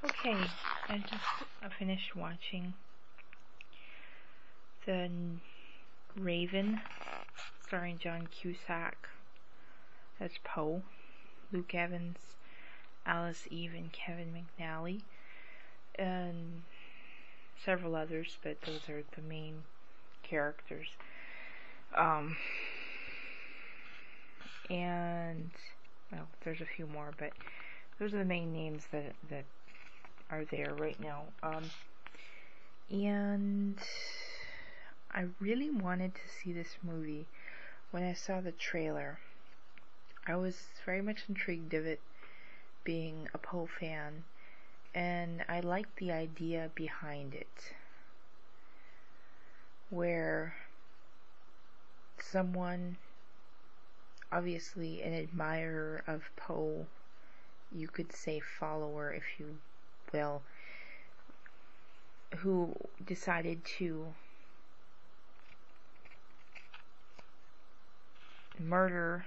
Okay, I finished watching The Raven, starring John Cusack as Poe, Luke Evans, Alice Eve, and Kevin McNally, and several others, but those are the main characters. And well, there's a few more, but those are the main names that are there right now. And I really wanted to see this movie. When I saw the trailer, I was very much intrigued of it, being a Poe fan, and I liked the idea behind it, where someone, obviously an admirer of Poe, you could say follower if you will, who decided to murder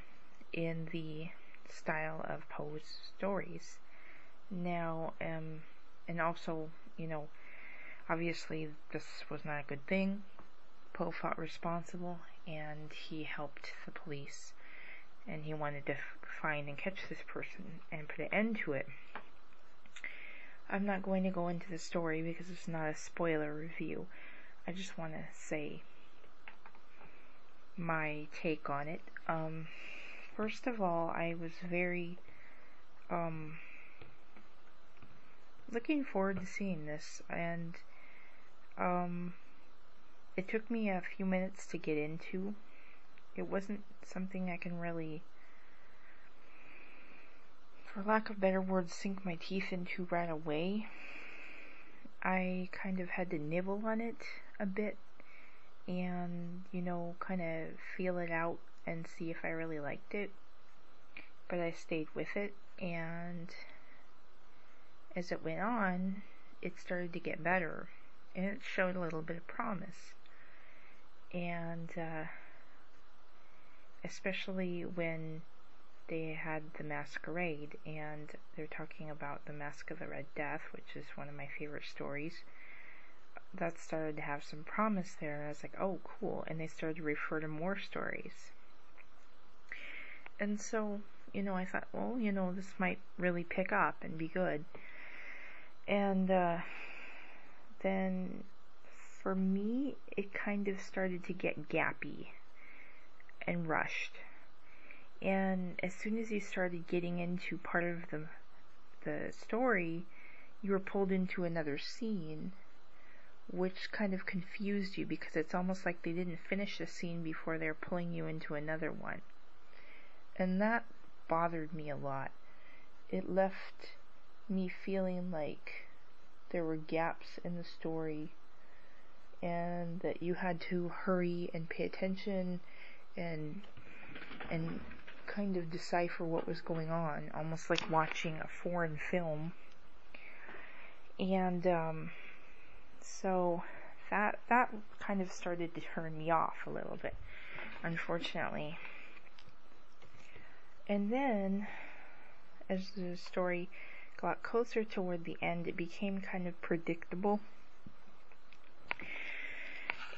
in the style of Poe's stories. Now, and also, obviously this was not a good thing. Poe felt responsible, and he helped the police, and he wanted to find and catch this person and put an end to it. I'm not going to go into the story because it's not a spoiler review. I just want to say my take on it. First of all, I was very looking forward to seeing this, and it took me a few minutes to get into. It wasn't something I can really, for lack of better words, sink my teeth into right away. I kind of had to nibble on it a bit and, kind of feel it out and see if I really liked it. But I stayed with it, and as it went on, it started to get better, and it showed a little bit of promise. And especially when they had the masquerade, and they're talking about the Mask of the Red Death, which is one of my favorite stories. That started to have some promise there, and I was like, oh, cool. And they started to refer to more stories. And so, I thought, well, this might really pick up and be good. And then, for me, it kind of started to get gappy and rushed. And as soon as you started getting into part of the story, you were pulled into another scene, which kind of confused you, because it's almost like they didn't finish the scene before they're pulling you into another one. And that bothered me a lot. It left me feeling like there were gaps in the story, and that you had to hurry and pay attention and kind of decipher what was going on, almost like watching a foreign film. And so that kind of started to turn me off a little bit, unfortunately. And then, as the story got closer toward the end, it became kind of predictable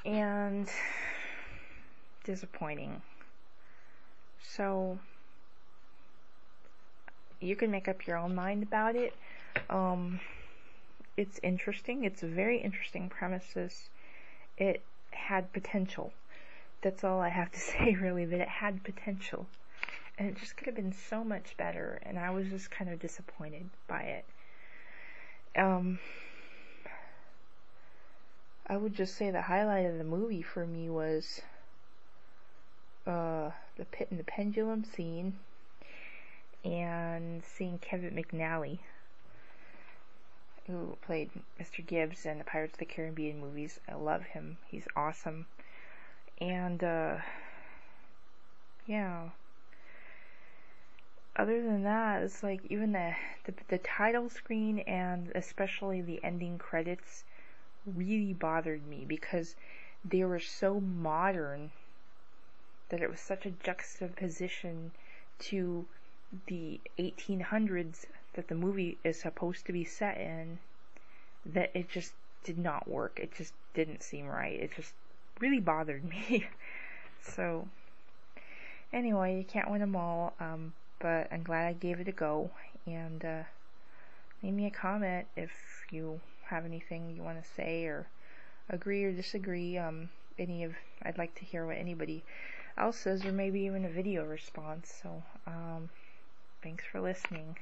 and disappointing. So you can make up your own mind about it. It's interesting. It's a very interesting premises. It had potential. That's all I have to say, really, that it had potential. And it just could have been so much better, and I was just kind of disappointed by it. I would just say the highlight of the movie for me was the pit and the pendulum scene, and seeing Kevin McNally, who played Mr. Gibbs in the Pirates of the Caribbean movies. I love him. He's awesome. And yeah. Other than that, it's like even the title screen, and especially the ending credits, really bothered me, because they were so modern that it was such a juxtaposition to the 1800s that the movie is supposed to be set in, that it just did not work. It just didn't seem right. It just really bothered me. So anyway, you can't win them all, but I'm glad I gave it a go. And leave me a comment if you have anything you want to say, or agree or disagree. I'd like to hear what anybody else says, or maybe even a video response. So thanks for listening.